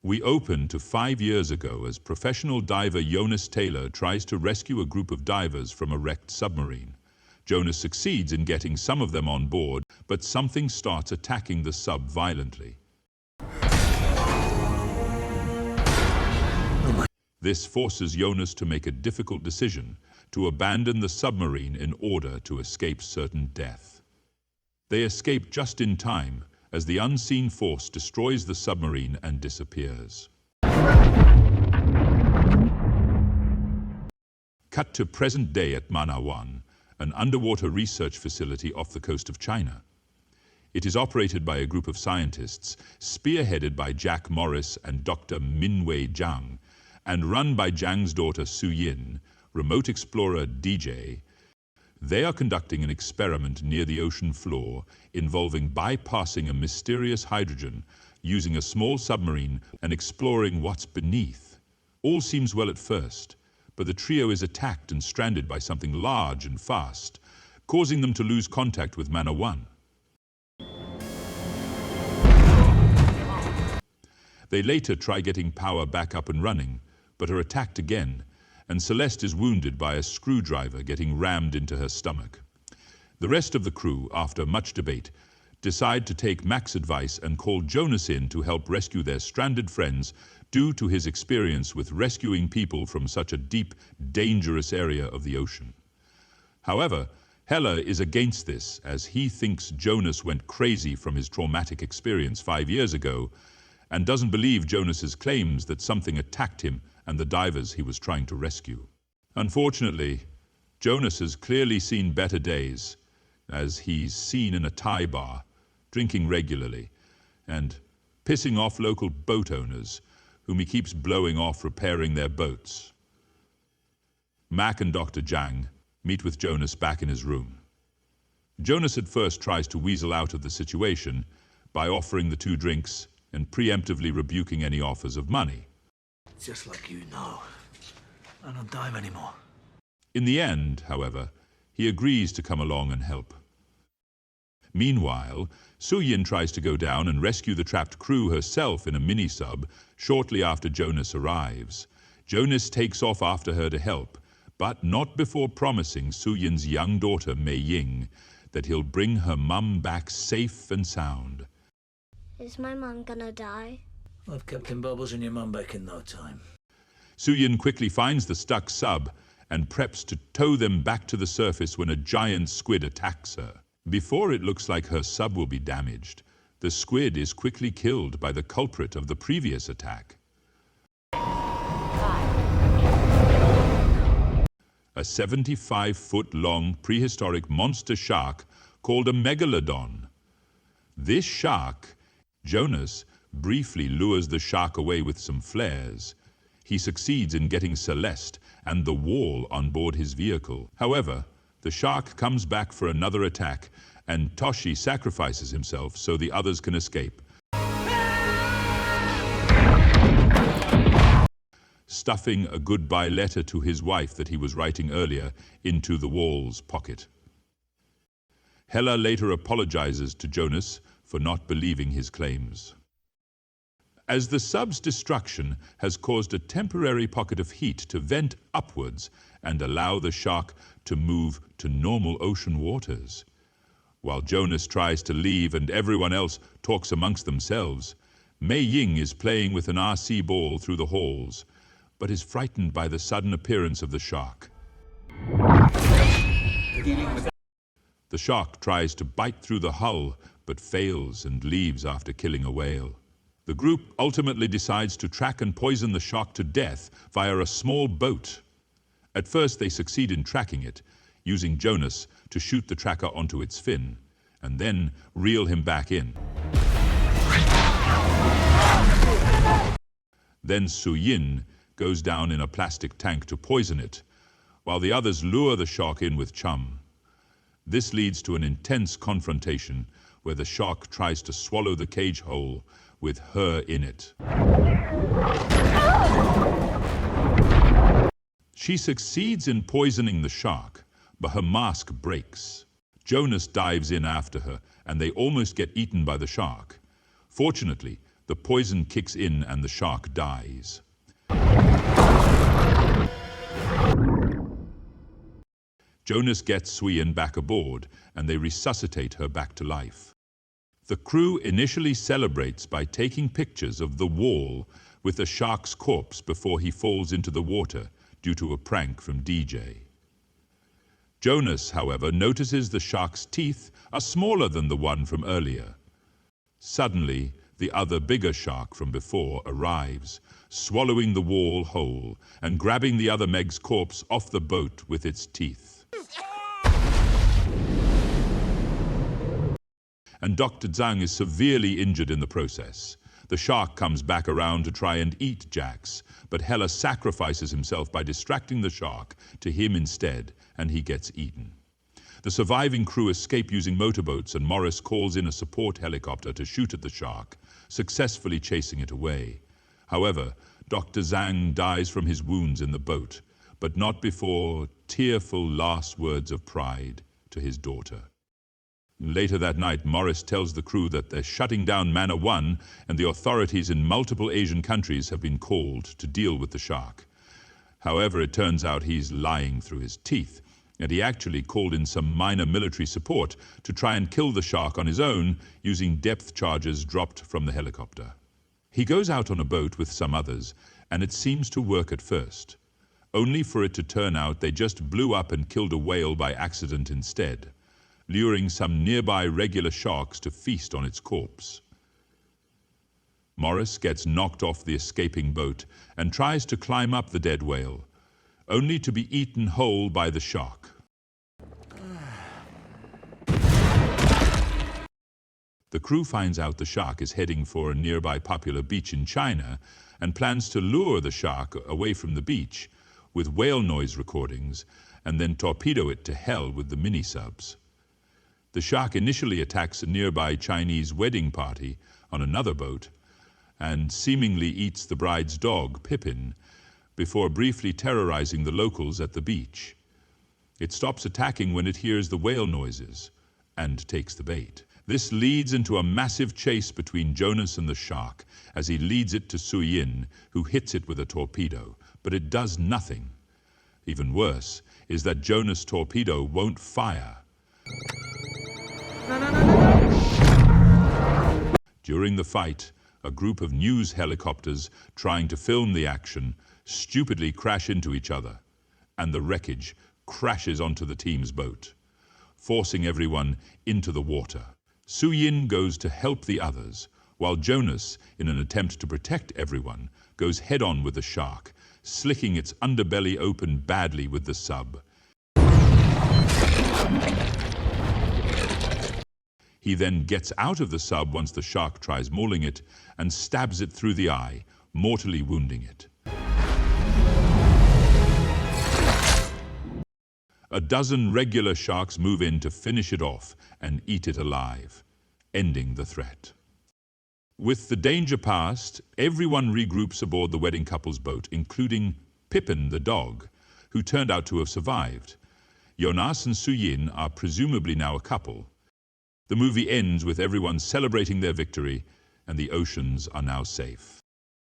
We open to 5 years ago as professional diver Jonas Taylor tries to rescue a group of divers from a wrecked submarine. Jonas succeeds in getting some of them on board, but something starts attacking the sub violently. This forces Jonas to make a difficult decision to abandon the submarine in order to escape certain death. They escape just in time as the unseen force destroys the submarine and disappears. Cut to present day at Manawan, an underwater research facility off the coast of China. It is operated by a group of scientists, spearheaded by Jack Morris and Dr. Minwei Zhang, and run by Zhang's daughter Su Yin, remote explorer DJ. They are conducting an experiment near the ocean floor involving bypassing a mysterious hydrogen, using a small submarine and exploring what's beneath. All seems well at first, but the trio is attacked and stranded by something large and fast, causing them to lose contact with Manawan. They later try getting power back up and running, but are attacked again, and Celeste is wounded by a screwdriver getting rammed into her stomach. The rest of the crew, after much debate, decide to take Mac's advice and call Jonas in to help rescue their stranded friends due to his experience with rescuing people from such a deep, dangerous area of the ocean. However, Hella is against this, as he thinks Jonas went crazy from his traumatic experience 5 years ago and doesn't believe Jonas's claims that something attacked him and the divers he was trying to rescue. Unfortunately, Jonas has clearly seen better days, as he's seen in a Thai bar, drinking regularly, and pissing off local boat owners, whom he keeps blowing off repairing their boats. Mac and Dr. Zhang meet with Jonas back in his room. Jonas at first tries to weasel out of the situation by offering the 2 drinks and preemptively rebuking any offers of money. Just like you know, I don't dive anymore. In the end, however, he agrees to come along and help. Meanwhile, Su Yin tries to go down and rescue the trapped crew herself in a mini-sub shortly after Jonas arrives. Jonas takes off after her to help, but not before promising Su Yin's young daughter, Mei Ying, that he'll bring her mum back safe and sound. Is my mum gonna die? I've Captain Bubbles and your mum back in no time. Su Yin quickly finds the stuck sub and preps to tow them back to the surface when a giant squid attacks her. Before it looks like her sub will be damaged, the squid is quickly killed by the culprit of the previous attack. A 75-foot-long prehistoric monster shark called a Megalodon. This shark, Jonas, briefly lures the shark away with some flares. He succeeds in getting Celeste and the wall on board his vehicle. However, the shark comes back for another attack, and Toshi sacrifices himself so the others can escape, stuffing a goodbye letter to his wife that he was writing earlier into the wall's pocket. Hella later apologizes to Jonas for not believing his claims. As the sub's destruction has caused a temporary pocket of heat to vent upwards and allow the shark to move to normal ocean waters. While Jonas tries to leave and everyone else talks amongst themselves, Mei Ying is playing with an RC ball through the halls, but is frightened by the sudden appearance of the shark. The shark tries to bite through the hull, but fails and leaves after killing a whale. The group ultimately decides to track and poison the shark to death via a small boat. At first they succeed in tracking it, using Jonas to shoot the tracker onto its fin, and then reel him back in. Then Su Yin goes down in a plastic tank to poison it, while the others lure the shark in with chum. This leads to an intense confrontation where the shark tries to swallow the cage whole with her in it. She succeeds in poisoning the shark, but her mask breaks. Jonas dives in after her, and they almost get eaten by the shark. Fortunately, The poison kicks in and the shark dies. Jonas gets Sui-Yin back aboard, and they resuscitate her back to life. The crew initially celebrates by taking pictures of the wall with the shark's corpse before he falls into the water due to a prank from DJ. Jonas, however, notices the shark's teeth are smaller than the one from earlier. Suddenly, the other bigger shark from before arrives, swallowing the wall whole and grabbing the other Meg's corpse off the boat with its teeth. And Dr. Zhang is severely injured in the process. The shark comes back around to try and eat Jax, but Hela sacrifices himself by distracting the shark to him instead, and he gets eaten. The surviving crew escape using motorboats, and Morris calls in a support helicopter to shoot at the shark, successfully chasing it away. However, Dr. Zhang dies from his wounds in the boat, but not before tearful last words of pride to his daughter. Later that night, Morris tells the crew that they're shutting down Manor 1 and the authorities in multiple Asian countries have been called to deal with the shark. However, it turns out he's lying through his teeth, and he actually called in some minor military support to try and kill the shark on his own using depth charges dropped from the helicopter. He goes out on a boat with some others, and it seems to work at first, only for it to turn out they just blew up and killed a whale by accident instead, luring some nearby regular sharks to feast on its corpse. Morris gets knocked off the escaping boat and tries to climb up the dead whale, only to be eaten whole by the shark. The crew finds out the shark is heading for a nearby popular beach in China and plans to lure the shark away from the beach with whale noise recordings and then torpedo it to hell with the mini-subs. The shark initially attacks a nearby Chinese wedding party on another boat and seemingly eats the bride's dog, Pippin, before briefly terrorizing the locals at the beach. It stops attacking when it hears the whale noises and takes the bait. This leads into a massive chase between Jonas and the shark as he leads it to Sui-Yin, who hits it with a torpedo, but it does nothing. Even worse is that Jonas' torpedo won't fire. During the fight, a group of news helicopters trying to film the action stupidly crash into each other, and the wreckage crashes onto the team's boat, forcing everyone into the water. Sui-Yin goes to help the others, while Jonas, in an attempt to protect everyone, goes head-on with the shark, slicking its underbelly open badly with the sub. He then gets out of the sub once the shark tries mauling it and stabs it through the eye, mortally wounding it. A dozen regular sharks move in to finish it off and eat it alive, ending the threat. With the danger past, everyone regroups aboard the wedding couple's boat, including Pippin the dog, who turned out to have survived. Jonas and Sui-Yin are presumably now a couple. The movie ends with everyone celebrating their victory, and the oceans are now safe.